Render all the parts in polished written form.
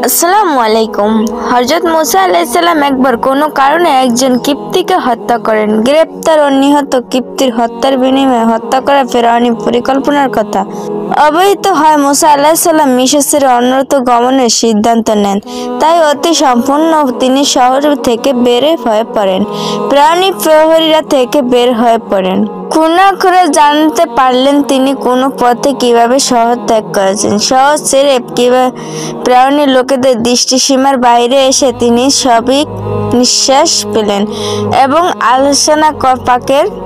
আসসালামু আলাইকুম। হযরত মুসা আলাইহিস সালাম একবার কোনো কারণে একজন কিপ্তিকে হত্যা করেন। গ্রেপ্তার ও নিহত কিপ্তির হত্যার বিনিময়ে হত্যা করা ফেরাউনি পরিকল্পনার কথা অবহিত হয়। মুসা আলাইহিস সালাম মিশর ছেড়ে অন্যত্র গমনের সিদ্ধান্ত নেন। তাই অতি সম্পূর্ণ তিনি শহর থেকে বের হয়ে পড়েন। ফেরাউনি প্রহরীরা থেকে বের হয়ে পড়েন। খুনা করে জানতে পারলেন তিনি কোনো পথে কিভাবে শহর ত্যাগ করেছেন। শহর ছেড়ে কিভাবে ফেরাউনি লোকেদের দৃষ্টিসীমার বাইরে এসে তিনি সবিক নিঃশ্বাস পেলেন এবং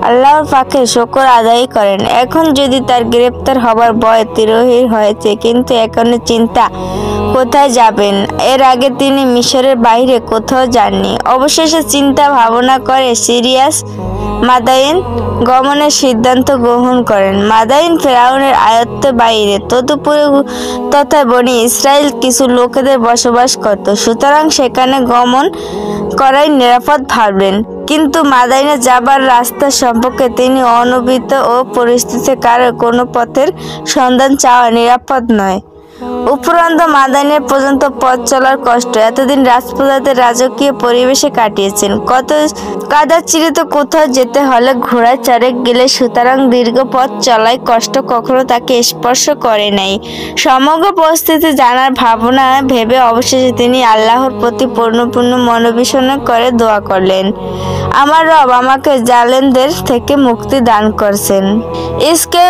আল্লাহর পাকের শুকর আদায় করেন। এখন যদি তার গ্রেপ্তার হবার ভয় তিরোহিত হয়েছে, কিন্তু এখন চিন্তা কোথায় যাবেন। এর আগে তিনি মিশরের বাইরে কোথাও যাননি। অবশেষে চিন্তা ভাবনা করে সিরিয়াস মাদাইন গমনের সিদ্ধান্ত গ্রহণ করেন। মাদাইন ফেরাউনের আয়ত্তের বাইরে, তদুপরি তথা বনি ইসরায়েল কিছু লোকেদের বসবাস করত, সুতরাং সেখানে গমন করাই নিরাপদ ভাবলেন। কিন্তু মাদাইনে যাবার রাস্তা সম্পর্কে তিনি অনভিজ্ঞ ও পরিস্থিতির কারণে কোনো পথের সন্ধান চাওয়া নিরাপদ নয়। উপরন্তু মাদাইনের পর্যন্ত পথ চলার কষ্ট। এতদিন রাজপ্রজাদের রাজকীয় পরিবেশে কাটিয়েছেন। কত কাদাচিরিত কোথাও যেতে হলে ঘোড়ায় চড়ে গেলে, সুতরাং দীর্ঘ পথ চলায় কষ্ট কখনো তাকে স্পর্শ করে নাই। সমগ্র পরিস্থিতি জানার ভাবনা ভেবে অবশেষে তিনি আল্লাহর প্রতি পূর্ণ মনোবিষণ করে দোয়া করলেন, আমার রব আমাকে জালেমদের থেকে মুক্তি দান করছেন। ইসকের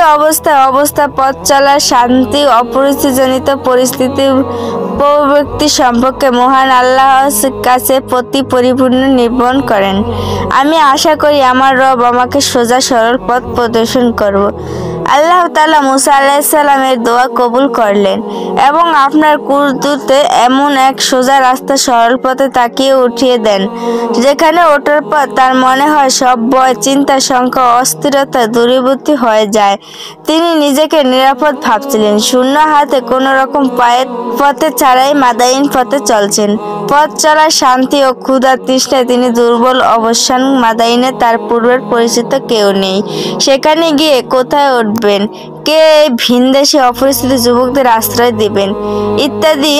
অবস্থা পথ চলার শান্তি অপরিচিতজনিত পরিস্থিতি ব্যক্তি সম্পর্কে মহান আল্লাহর কাছে প্রতি পরিপূর্ণ নিবেদন করেন। আমি আশা করি আমার রব আমাকে সোজা সরল পথ প্রদর্শন করব। আল্লাহ তাআলা মুসা আলাইহিস সালামের দোয়া কবুল করলেন এবং আপনার কুদরতে এমন এক সোজা রাস্তা সরল পথে তাকিয়ে উঠিয়ে দেন, যেখানে ওঠার পর তার মনে হয় সব ভয়, চিন্তা, সংখ্যা, অস্থিরতা দূরীভূত হয়ে যায়। তিনি নিজেকে নিরাপদ ভাবছিলেন। শূন্য হাতে কোনো রকম পথে ছাড়াই মাদাইন পথে চলছেন। পথ চলার শান্তি ও ক্ষুধা তৃষ্ণায় তিনি দুর্বল অবসান। মাদাইনে তার পূর্বের পরিচিত কেউ নেই। সেখানে গিয়ে কোথায় উঠবেন, কে এই ভিনদেশী অপরিচিত যুবকদের আশ্রয় দিবেন ইত্যাদি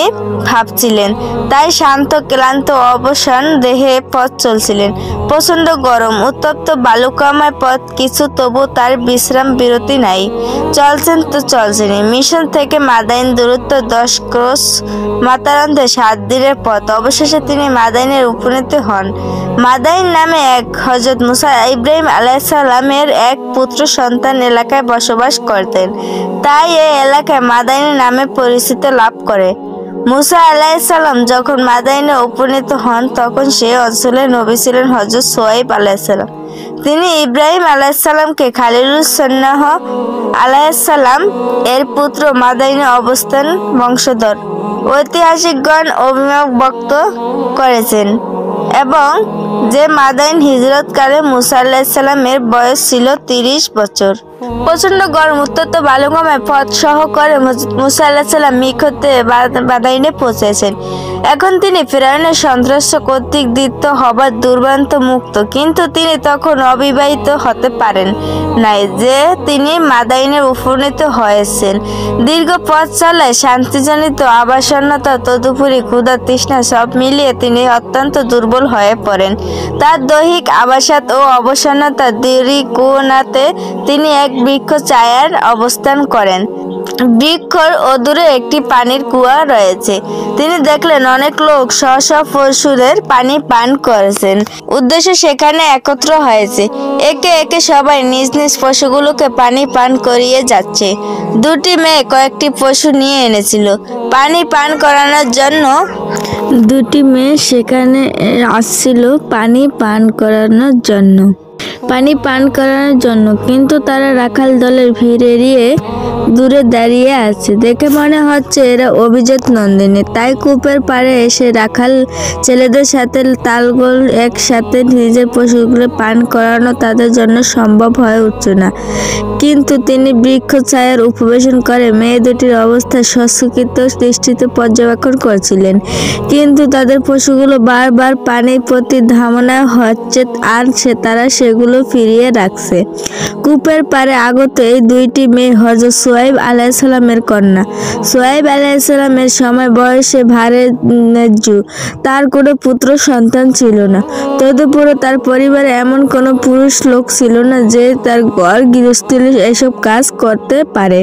ভাবছিলেন। তাই শান্ত ক্লান্ত অবসান দেহে পথ চলছিলেন। প্রচন্ড গরম, উত্তপ্ত বালুকাময় পথ কিছু, তবু তার বিশ্রাম বিরতি নাই। চলছেন তো চলছেনই। মিশন থেকে মাদাইন দূরত্ব 10 ক্রোশ, মাতারান্তে 7 দিনের পথ। অবশেষে তিনি মাদাইনের উপনীত হন। মাদাইন নামে এক হযরত মুসা ইব্রাহিম আলাইহিস সালামের এক পুত্র সন্তান এলাকায় বসবাস করতেন। তাই এই এলাকায় মাদাইন নামে পরিচিতি লাভ করে। মুসা আলাইহিস সালাম যখন মাদাইনে উপনীত হন, তখন সেই অঞ্চলের নবী ছিলেন হযরত শুআয়ব আলাইহিস সালাম। তিনি ইব্রাহিম আলাইহিস সালামকে খালিলুস সুন্নাহ আলাইহিস সালাম এর পুত্র, মাদাইনে অবস্থান বংশধর। ঐতিহাসিকগণ অভিমত করেছেন এবং যে মাদাইন হিজরতকালে মুসা আলাইহিস সালামের বয়স ছিল 30 বছর। প্রচন্ড গরম, উত্তপ্ত বালুকাময় পথ সহ করে মুসা আলাইহিস সালাম মিকতে মাদাইনে পৌঁছেছেন। এখন তিনি ফেরাউনের সন্ত্রাস কর্তৃক দীপ্ত হবার দুর্দান্ত মুক্ত, কিন্তু তিনি তখন অবিবাহিত হতে পারেন নাই যে তিনি মাদাইনে উপনীত হয়েছেন। দীর্ঘ পথ চলায় শান্তিজনিত আবাসন্নতা, তদুপরি ক্ষুধা তৃষ্ণা সব মিলিয়ে তিনি অত্যন্ত দুর্বল হয়ে পড়েন। তার দৈহিক আবাসাত ও অবসন্নতা দূরীকরণে তিনি এক বৃক্ষ ছায়ার অবস্থান করেন। বৃক্ষর অদূরে একটি পানির কুয়া রয়েছে। তিনি দেখলেন অনেক লোক স্ব পশুদের পানি পান করেছেন। উদ্দেশ্য সেখানে একত্র হয়েছে। একে একে সবাই নিজ নিজ পশুগুলোকে পানি পান করিয়ে যাচ্ছে। দুটি মেয়ে কয়েকটি পশু নিয়ে এনেছিল পানি পান করানোর জন্য। দুটি মেয়ে সেখানে আসছিল পানি পান করানোর জন্য, কিন্তু তারা রাখাল দলের ভিড় এড়িয়ে দূরে দাঁড়িয়ে আছে। দেখে মনে হচ্ছে এরা অভিজাত নন্দিনী। তাই কূপের পাড়ে এসে রাখাল ছেলেদের সাথে তালগোল একসাথে নিজের পশুগুলো পান করানো তাদের জন্য সম্ভব হয়ে উঠছে না। কিন্তু তিনি বৃক্ষ ছায়ার উপবেশন করে মেয়ে দুটির অবস্থা সচকিত দৃষ্টিতে পর্যবেক্ষণ করছিলেন। কিন্তু তাদের পশুগুলো বারবার পানির প্রতি ধামনা হচ্ছে, আর তারা সেগুলো ফিরিয়ে রাখছে। কূপের পারে আগত এই দুইটি মেয়ে হযরত শুআয়ব আলাইহিস সালামের কন্যা। শুআয়ব আলাইহিস সালামের সময় বয়সে ভারে ন্যায্য, তার কোনো পুত্র সন্তান ছিল না। তদুপরি তার পরিবারে এমন কোনো পুরুষ লোক ছিল না যে তার ঘর গৃহস্থলী এসব কাজ করতে পারে।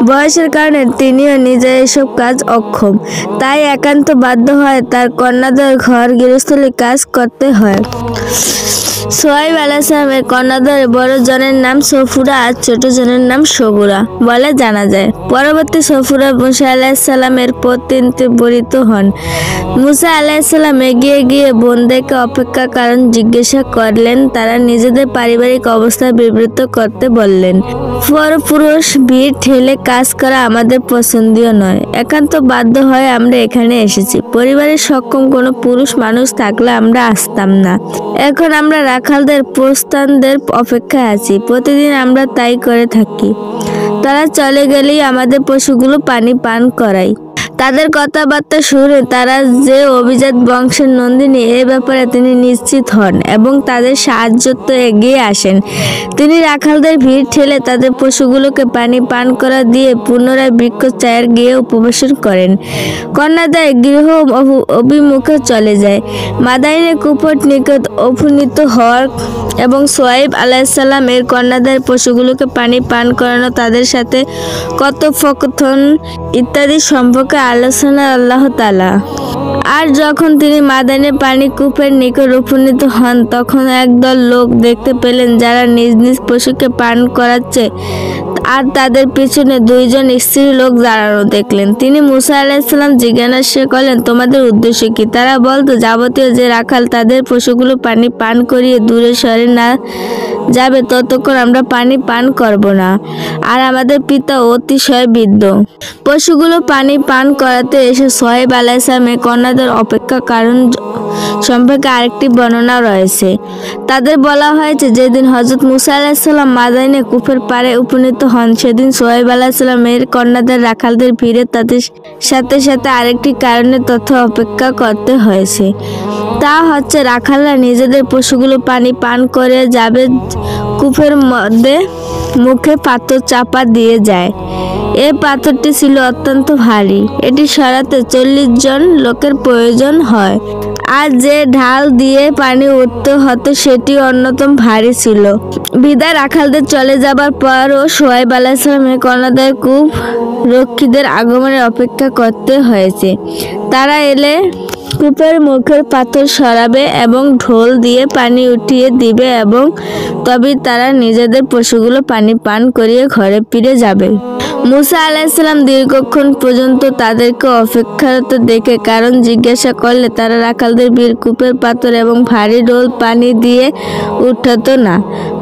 বয়সের কারণে তিনিও নিজে এসব কাজ অক্ষম, তাই একান্ত বাধ্য হয় তার কন্যাদের ঘর গৃহস্থলী কাজ করতে হয়। শুআয়ব আলাইহিস সালামের কন্যাদের বড় জনের নাম সফুরা আর ছোট জনের নাম সবুরা বলে জানা যায়। পরবর্তী সফুরা মুসা আলাইহিস সালামের প্রতিনিধিত্বে বরিত হন। মুসা আলাইহিস সালাম এগিয়ে গিয়ে বোনদেরকে অপেক্ষা কারণ জিজ্ঞাসা করলেন। তারা নিজেদের পারিবারিক অবস্থা বিবৃত করতে বললেন। পরপুরুষ ভিড় ঠেলে কাজ করা আমাদের পছন্দীয় নয়, একান্ত বাধ্য হয়ে আমরা এখানে এসেছি। পরিবারের সক্ষম কোনো পুরুষ মানুষ থাকলে আমরা আসতাম না। এখন আমরা রাখালদের প্রস্থানদের অপেক্ষায় আছি, প্রতিদিন আমরা তাই করে থাকি। তারা চলে গেলেই আমাদের পশুগুলো পানি পান করাই। তাদের কথাবার্তা শুনে তারা যে অভিজাত বংশের নন্দিনী এ ব্যাপারে তিনি নিশ্চিত হন এবং তাদের সাহায্যে এগিয়ে আসেন। তিনি রাখালদের ভিড় ঠেলে তাদের পশুগুলোকে পানি পান করা দিয়ে পুনরায় বৃক্ষ ছায়ার গিয়ে উপবেশন করেন। কন্যাদের গৃহ অভিমুখে চলে যায়। মাদাইনের কূপের নিকট উপনীত হওয়ার এবং শুআয়ব আলাইহিস সালাম এর কন্যাদের পশুগুলোকে পানি পান করানো, তাদের সাথে কথোপকথন ইত্যাদি সম্পর্কে আলোচনা আল্লাহ তাআলা। আর যখন তিনি মাদাইনের পানি কূপের নিকট উপনীত হন, তখন একদল লোক দেখতে পেলেন যারা নিজ নিজ পশুকে পান করাচ্ছে, আর তাদের পিছনে দুইজন স্ত্রী লোক দাঁড়ানো দেখলেন। তিনি মুসা আলাইহিস সালাম জিজ্ঞাসা করলেন, তোমাদের উদ্দেশ্য কি? তারা বলতো, যাবতীয় যে রাখাল তাদের পশুগুলো পানি পান করিয়ে দূরে সরে না যাবে ততক্ষণ আমরা পানি পান করব না, আর আমাদের পিতা অতিশয় বৃদ্ধ। পশুগুলো পানি পান করাতে এসে শুআয়ব আলাইহিস সালামের কন্যাদের অপেক্ষা কারণ সম্পর্কে আরেকটি বর্ণনা রয়েছে। তাদের বলা হয়েছে, যেদিন হযরত মুসা আলাইহিস সালাম মাদাইনে কূপের পাড়ে উপনীত হন, সেদিন শুআয়ব আলাইহিস সালামের কন্যাদের রাখালদের ভিড়ে তাদের সাথে সাথে আরেকটি কারণে তথ্য অপেক্ষা করতে হয়েছে। তা হচ্ছে রাখালরা নিজেদের পশুগুলো পানি পান করে যাবে, কূপের মধ্যে মুখে পাথর চাপা দিয়ে যায়। এই পাথরটি ছিল অত্যন্ত ভারী, এটি সরাতে 40 জন লোকের প্রয়োজন হয়, আর যে ঢাল দিয়ে পানি উঠতে হতো সেটি অন্যতম ভারী ছিল। বিদায় রাখালদের চলে যাবার পরও শুআয়ব আলাইহিস সালামের কন্যাদের কূপ রক্ষীদের আগমনের অপেক্ষা করতে হয়েছে। তারা এলে কূপের মুখের পাথর সরাবে এবং ঢোল দিয়ে পানি উঠিয়ে দিবে, এবং তবেই তারা নিজেদের পশুগুলো পানি পান করিয়ে ঘরে ফিরে যাবে। মুসা আলাইহিস সালাম দীর্ঘক্ষণ পর্যন্ত তাদেরকে অপেক্ষারত দেখে কারণ জিজ্ঞাসা করলে তারা রাখালদের ভিড়, কূপের পাথর এবং ভারী ঢোল পানি দিয়ে উঠাতো না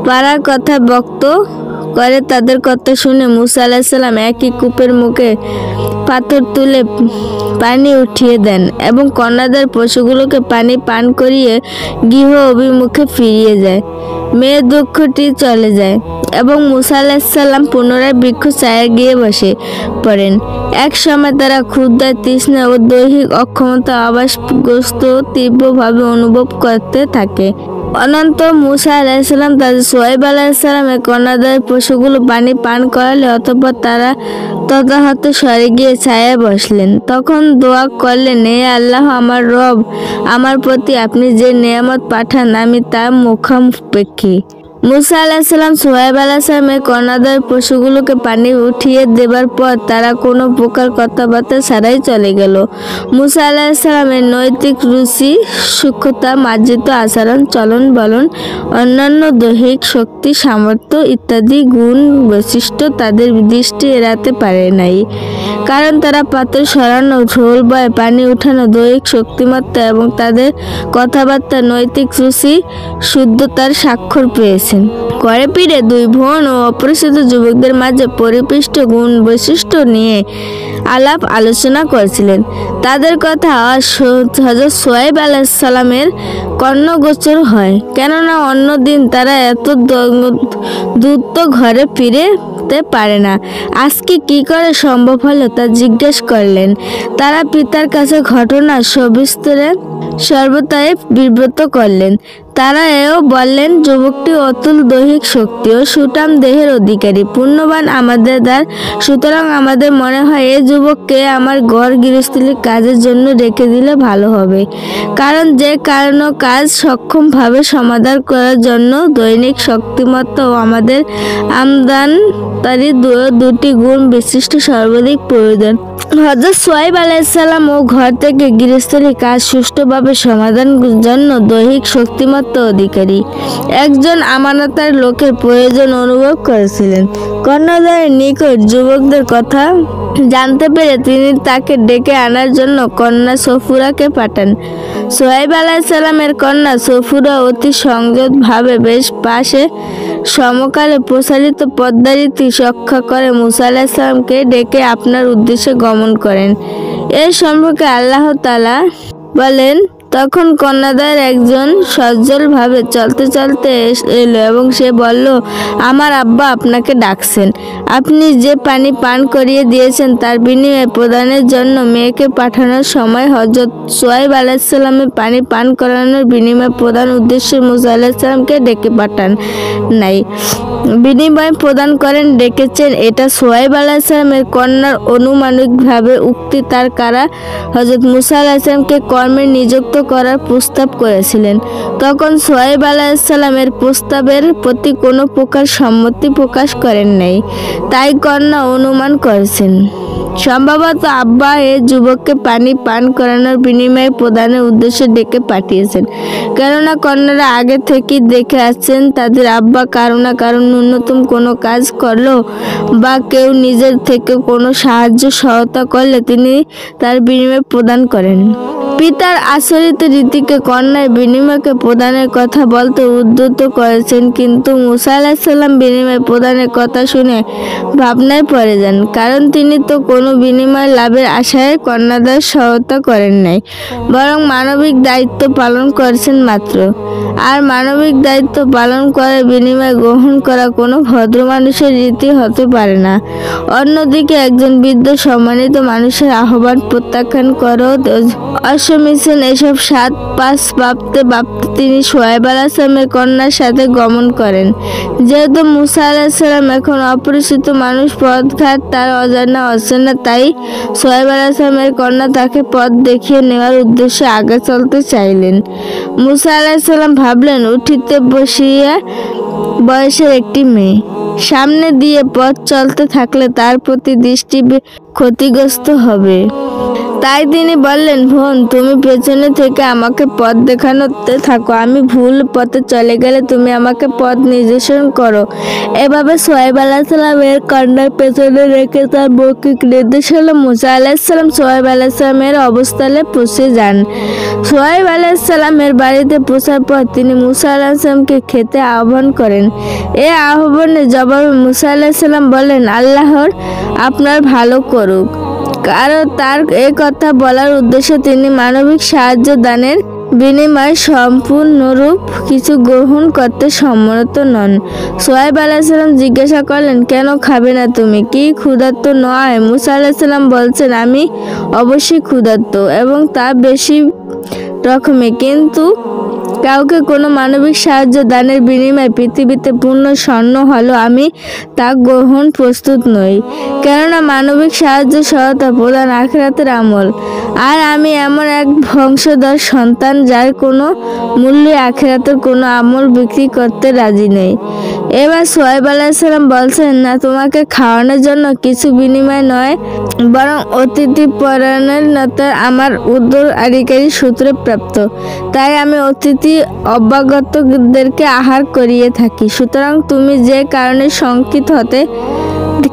পারার কথা ব্যক্ত করে। তাদের কথা শুনে মুসা আলাইহিস সালাম একই কূপের মুখে পাথর তুলে পানি উঠিয়ে দেন এবং কন্যাদের পশুগুলোকে পানি পান করিয়ে গৃহ অভিমুখে ফিরিয়ে যায়। মেয়ের দুঃখটি চলে যায় এবং মুসা আলাইহিস সালাম পুনরায় বৃক্ষ ছায়ায় গিয়ে বসে পড়েন। এক সময় তারা ক্ষুধা, তৃষ্ণা ও দৈহিক অক্ষমতা আবাসগ্রস্ত তীব্রভাবে অনুভব করতে থাকে। অনন্তর মুসা আলাইহিস সালাম তাদের শুআয়ব আলাইহিস সালামের কন্যাদের পশুগুলো পানি পান করালে অতঃপর তারা তথাহত সরে গিয়ে ছায়ায় বসলেন। তখন দোয়া করলেন, হে আল্লাহ, আমার রব, আমার প্রতি আপনি যে নেয়ামত পাঠান আমি তার মুখাপেক্ষী। মুসা আলাইহিস সালাম শুআয়ব আলাইহিস সালামের কন্যাদের পশুগুলোকে পানি উঠিয়ে দেবার পর তারা কোনো প্রকার কথাবার্তা ছাড়াই চলে গেল। মুসা আলাইহিস সালামের নৈতিক রুচি, সূক্ষ্মতা, মার্জিত আচরণ, চলন বলন, অন্যান্য দৈহিক শক্তি, সামর্থ্য ইত্যাদি গুণ বৈশিষ্ট্য তাদের দৃষ্টি এড়াতে পারে নাই, কারণ তারা পাথর সরানো, ঢোল বয়, পানি উঠানো, দৈহিক শক্তিমত্তা এবং তাদের কথাবার্তা নৈতিক রুচি শুদ্ধতার স্বাক্ষর পেয়েছে। ঘরে ফিরে দুই বোন ও অপরিচিত যুবকদের মাঝে পরিপুষ্ট গুণ বৈশিষ্ট্য নিয়ে আলাপ আলোচনা করেছিলেন। তাদের কথা হযরত শুআয়ব আলাইহিস সালামের কর্ণগোচর হয়, কেননা অন্য দিন তারা এত দ্রুত ঘরে ফিরতে পারে না। আজকে কি করে সম্ভব হলো তা জিজ্ঞেস করলেন। তারা পিতার কাছে ঘটনা সবিস্তারে সর্বদাই বিব্রত করলেন। তারা এও বললেন, যুবকটি অতুল দৈহিক শক্তি ও সুঠাম দেহের অধিকারী, পুণ্যবান আমাদের দ্বার। সুতরাং আমাদের মনে হয় এই যুবককে আমার ঘর গৃহস্থলীর কাজের জন্য রেখে দিলে ভালো হবে, কারণ যে কারণে কাজ সক্ষমভাবে সমাধান করার জন্য দৈনিক শক্তিমত্তা ও আমাদের আমদানকারী দুটি গুণ বিশিষ্ট সর্বাধিক প্রয়োজন। হযরত শুআয়ব আলাইহিস সালাম ও ঘর থেকে গৃহস্থলী কাজ সুষ্ঠুভাবে সমাধানের জন্য দৈহিক শক্তিমত্তা অধিকারী একজন আমানতার লোকের প্রয়োজন অনুভব করেছিলেন। কন্যাদ্বয়ের নিকট যুবকদের কথা জানতে পেরে তিনি তাকে ডেকে আনার জন্য কন্যা সফুরাকে পাঠান। শুআয়ব আলাইহিস সালামের কন্যা সফুরা অতি সংযতভাবে বেশ পাশে সমকালে প্রসারিত পদ্মারীতি রক্ষা করে মুসা আলাইহিস সালামকে ডেকে আপনার উদ্দেশ্যে গমন করেন। এর সম্পর্কে আল্লাহ তাআলা বলেন, তখন কন্যাদ্বয়ের একজন সজ্জলভাবে চলতে চলতে এলো এবং সে বলল, আমার আব্বা আপনাকে ডাকছেন। আপনি যে পানি পান করিয়ে দিয়েছেন তার বিনিময়ে প্রদানের জন্য মেয়েকে পাঠানোর সময় হযরত শুআয়ব আলাইহিস সালামের পানি পান করানোর বিনিময় প্রদান উদ্দেশ্যে মুসা আলাইহিস সালামকে ডেকে পাঠান নাই, বিনিময় প্রদান করেন ডেকেছেন। এটা শুআয়ব আলাইহিস সালামের কন্যার অনুমানিকভাবে উক্তি, তার কারা হযরত মুসা আলাইহিস সালামকে কর্মে নিযুক্ত করার প্রস্তাব করেছিলেন। তখন শুআয়ব আলাইহিস সালামের প্রস্তাবের প্রতি কোনো প্রকার সম্মতি প্রকাশ করেন নাই, তাই কন্যা অনুমান করেছেন সম্ভবত আব্বা এ যুবককে পানি পান করানোর বিনিময়ে প্রদানের উদ্দেশ্যে ডেকে পাঠিয়েছেন। কেননা কন্যারা আগে থেকেই দেখে আসছেন তাদের আব্বা কারো না কারো ন্যূনতম কোনো কাজ করলো বা কেউ নিজের থেকে কোনো সাহায্য সহায়তা করলে তিনি তার বিনিময়ে প্রদান করেন। পিতার আচরিত রীতিকে কন্যার বিনিময়কে প্রদানের কথা বলতে উদ্যত করেছেন, কিন্তু মুসা আলাইহিস সালাম বিনিময় প্রদানের কথা শুনে ভাবনায় পড়ে যান, কারণ তিনি তো কোনো বিনিময় লাভের আশায় কন্যাদের সহায়তা করেন নাই, বরং মানবিক দায়িত্ব পালন করেছেন মাত্র। আর মানবিক দায়িত্ব পালন করে বিনিময় গ্রহণ করা কোনো ভদ্র মানুষের রীতি হতে পারে না। অন্যদিকে একজন বৃদ্ধ সম্মানিত মানুষের আহ্বান প্রত্যাখ্যান করো অসমিছেন এসব 7-5 ভাবতে ভাবতে তিনি শুআয়ব আলাইহিস সালামের কন্যার সাথে গমন করেন। যেহেতু মুসা আলাইহিস সালাম এখন অপরিচিত মানুষ, পথঘাট তার অজানা অচেনা, তাই শুআয়ব আলাইহিস সালামের কন্যা তাকে পথ দেখিয়ে নেওয়ার উদ্দেশ্যে আগে চলতে চাইলেন। মুসা আলাইহিস সালাম ভাবলেন, উঠিতে বসিয়া বয়সের একটি মেয়ে সামনে দিয়ে পথ চলতে থাকলে তার প্রতি দৃষ্টি ক্ষতিগ্রস্ত হবে, তাই তিনি বললেন, বোন তুমি পেছনে থেকে আমাকে পথ দেখানোতে থাকো, আমি ভুল পথে চলে গেলে তুমি আমাকে পথ নির্দেশন করো। এভাবে শুআয়ব আলাইহিস সালামের কন্যার পেছনে রেখে তার মৌখিক নির্দেশ হলো মুসা আলাইহিস সালাম শুআয়ব আলাইহিস সালামের অবস্থানে পৌঁছে যান। শুআয়ব আলাইহিস সালামের বাড়িতে পৌঁছার পর তিনি মুসা আলাইহিস সালামকে খেতে আহ্বান করেন। এই আহ্বানের জবাবে মুসা আলাইহিস সালাম বলেন, আল্লাহর আপনার ভালো করুক। কারণ তার এই কথা বলার উদ্দেশ্য তিনি মানবিক সাহায্য দানের বিনিময়ে সম্পূর্ণরূপ কিছু গ্রহণ করতে সম্মত নন। শুআয়ব আলাইহিস সালাম জিজ্ঞাসা করলেন, কেন খাবে না তুমি, কি ক্ষুধার্ত নয়? মুসা আলাইহিস সালাম বলছেন, আমি অবশ্যই ক্ষুধার্ত এবং তা বেশি রকমে, কিন্তু কাউকে কোনো মানবিক সাহায্য দানের বিনিময়ে পৃথিবীতে পূর্ণ স্বর্ণ হলো আমি তা গ্রহণ প্রস্তুত নই, কেননা মানবিক সাহায্য সহায়তা প্রদান আখিরাতের আমল, আর আমি এমন এক বংশধর সন্তান যার কোনো মূল্যে আখিরাতের কোনো আমল বিক্রি করতে রাজি নেই। এবার শুআয়ব আলাইহিস সালাম বলছেন, না তোমাকে খাওয়ানোর জন্য কিছু বিনিময় নয়, বরং অতিথি পরায়ণতা আমার উত্তরাধিকারী সূত্রে প্রাপ্ত, তাই আমি অতিথি অভ্যাগতদেরকে আহার করিয়ে থাকি। সুতরাং তুমি যে কারণে শঙ্কিত হতে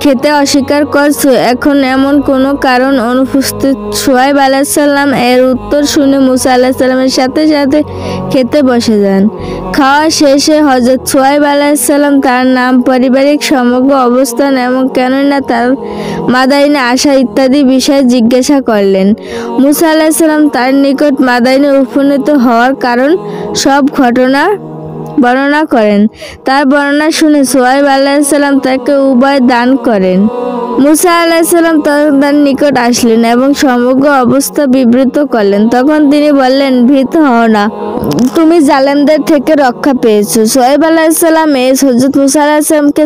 খেতে অস্বীকার করছো, এখন এমন কোনো কারণ অনুপস্থিত। শুআয়ব আলাইহিস সালাম এর উত্তর শুনে মুসা আলাইহিস সালামের সাথে সাথে খেতে বসে যান। খাওয়া শেষে হযরত শুআয়ব আলাইহিস সালাম তার নাম, পারিবারিক সমগ্র অবস্থান এবং কেননা তার মাদাইনে আসা ইত্যাদি বিষয় জিজ্ঞাসা করলেন। মুসা আলাইহিস সালাম তার নিকট মাদাইনে উপনীত হওয়ার কারণ সব ঘটনা বর্ণনা করেন। তার বর্ণনা শুনে সোহাইব আলাইহিসসালাম তাকে উভয় দান করেন। মুসা আলাইহিসসালাম তখন তার নিকট আসলেন এবং সমগ্র অবস্থা বিবৃত করলেন। তখন তিনি বললেন, ভীত হও না, তুমি জালেমদের থেকে রক্ষা পেয়েছো। সোহাইব আলাইহিসসালাম হযরত মুসা আলাইহিসসালামকে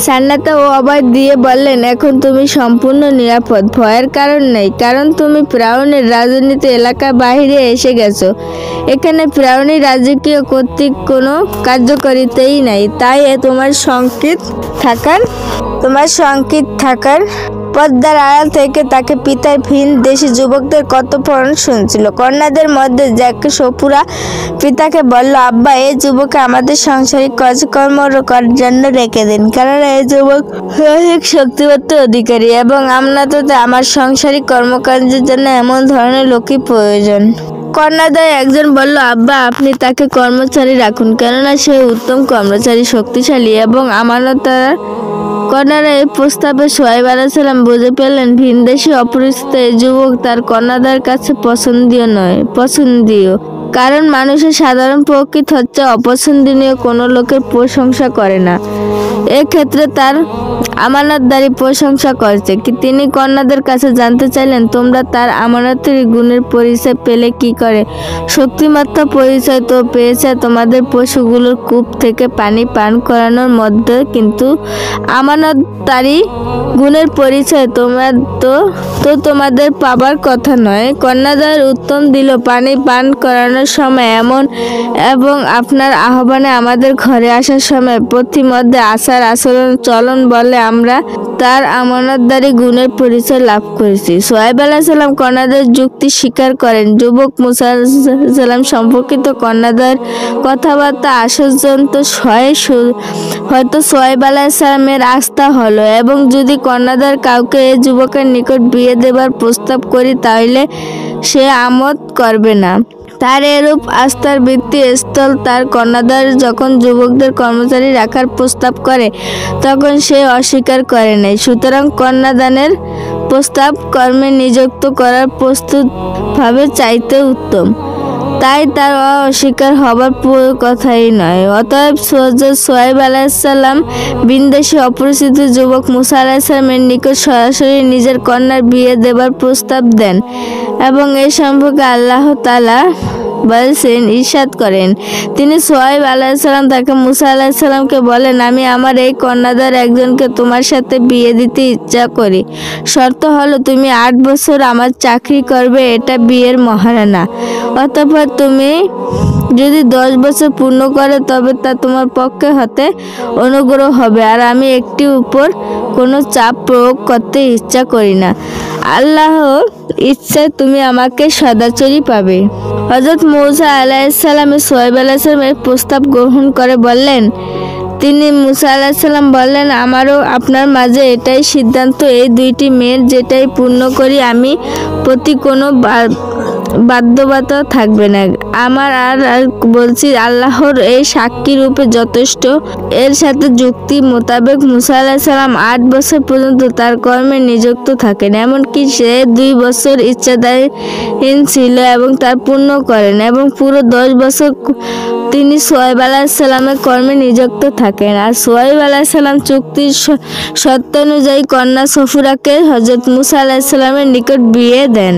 সান্নাতা ও অভয় দিয়ে বললেন, এখন তুমি সম্পূর্ণ নিরাপদ, ভয়ের কারণ নেই, কারণ তুমি ফিরআউনের রাজনীতি এলাকার বাইরে এসে গেছো। এখানে ফিরআউনি রাজকীয় কর্তৃক কোনো কার্যকারিতাই নাই, তাই তোমার শঙ্কিত থাকার পর্দার আড়াল থেকে তাকে পিতার ভিন দেশি যুবকদের কথোপকথন শুনছিল। কন্যাদের মধ্যে যাকে সপুরা পিতাকে বলল, আব্বা, এই যুবককে আমাদের সাংসারিক কাজকর্ম করার জন্য রেখে দিন, কারণ এই যুবক অধিক শক্তিবত্ত অধিকারী এবং আমনাততে আমার সাংসারিক কর্মকাণ্ডের জন্য এমন ধরনের লোকই প্রয়োজন। কন্যাদের একজন বলল, আব্বা, আপনি তাকে কর্মচারী রাখুন, কেননা সে উত্তম কর্মচারী, শক্তিশালী এবং আমানতদার। কন্যারা এই প্রস্তাবে সোহাইব আলাইহিসসালাম বুঝে পেলেন ভিনদেশী অপরিচিত এই যুবক তার কন্যাদের কাছে পছন্দীয়, কারণ মানুষের সাধারণ প্রকৃতি হচ্ছে অপছন্দনীয় কোনো লোকের প্রশংসা করে না। এক্ষেত্রে তার আমানতদারি প্রশংসা করছে। তিনি কন্যাদের কাছে জানতে চাইলেন, তোমরা তার আমানতের গুণের পরিচয় পেলে কি করে? শক্তিমাত্রা পরিচয় তো পেয়েছে তোমাদের পশুগুলোর কূপ থেকে পানি পান করানোর মধ্যে, কিন্তু আমানতদারি গুণের পরিচয় তোমাদের পাবার কথা নয়। কন্যাদের উত্তর দিল, পানি পান করানোর সময় এবং আপনার আহ্বানে আমাদের ঘরে আসার সময় প্রতিমধ্যে আচার আচরণ চলন বলে আমরা তার আমানতদারি গুণের পরিচয় লাভ করেছি। সোহাইব আলাইহিসসালাম কন্যাদের যুক্তি স্বীকার করেন। যুবক মুসা আলাইহিসসালাম সম্পর্কিত কন্যাদের কথাবার্তা আশ্চর্যজনক হয়তো সোহাইব আলাইহিসসালামের আস্থা হলো, এবং যদি কন্যাদের কাউকে এই যুবকের নিকট বিয়ে দেবার প্রস্তাব করি তাহলে সে আমত করবে না। তার এরূপ আস্থার ভিত্তিস্থল তার কন্যাদের যখন যুবকদের কর্মচারী রাখার প্রস্তাব করে তখন সে অস্বীকার করে নাই। সুতরাং কন্যাদানের প্রস্তাব কর্মে নিযুক্ত করার প্রস্তুতভাবে চাইতে উত্তম, তাই তার অস্বীকার হবার কথাই নয়। অতএব সোহাইব আলাইহিসসালাম ভিনদেশী অপরিচিত যুবক মুসা আলাইহিসসালামের নিকট সরাসরি নিজের কন্যার বিয়ে দেবার প্রস্তাব দেন, এবং এই সম্পর্কে আল্লাহ তাআলা বলছেন, ইরশাদ করেন, তিনি সোহাইব আলাইহিসসালাম তাকে মুসা আলাইহিসসালামকে বলেন, আমি আমার এই কন্যাদের একজনকে তোমার সাথে বিয়ে দিতে ইচ্ছা করি। শর্ত হলো তুমি 8 বছর আমার চাকরি করবে, এটা বিয়ের মহারণা। অতঃপর তুমি যদি 10 বছর পূর্ণ করে তবে তা তোমার পক্ষে হতে অনুগ্রহ হবে, আর আমি একটি উপর কোনো চাপ প্রয়োগ করতে ইচ্ছা করি না। আল্লাহর ইচ্ছায় তুমি আমাকে সদাচরী পাবে। হযরত মুসা আলাইহিসসালাম সোহাইব আলাইহিসসালামের প্রস্তাব গ্রহণ করে বললেন, তিনি মুসা আলাইহিসসালাম বললেন, আমারও আপনার মাঝে এটাই সিদ্ধান্ত, এই 2টি মেয়ের যেটাই পূর্ণ করি আমি প্রতি কোনো বাধ্যবাধকতা থাকবে না। আমার আর বলছি, আল্লাহর এই সাক্ষী রূপে যথেষ্ট। এর সাথে যুক্তি মোতাবেক মুসা আলাইহিসসালাম 8 বছর পর্যন্ত তার কর্মে নিযুক্ত থাকেন, এমনকি সে 2 বছর ইচ্ছাদারহীন ছিল এবং তা পূর্ণ করেন, এবং পুরো 10 বছর তিনি সোহাইব আলাইহিসসালামের কর্মে নিযুক্ত থাকেন। আর সোহাইব আলাইহিসসালাম চুক্তির শর্তানুযায়ী কন্যা সফুরাকে হযরত মুসা আলাইহিসসালামের নিকট বিয়ে দেন।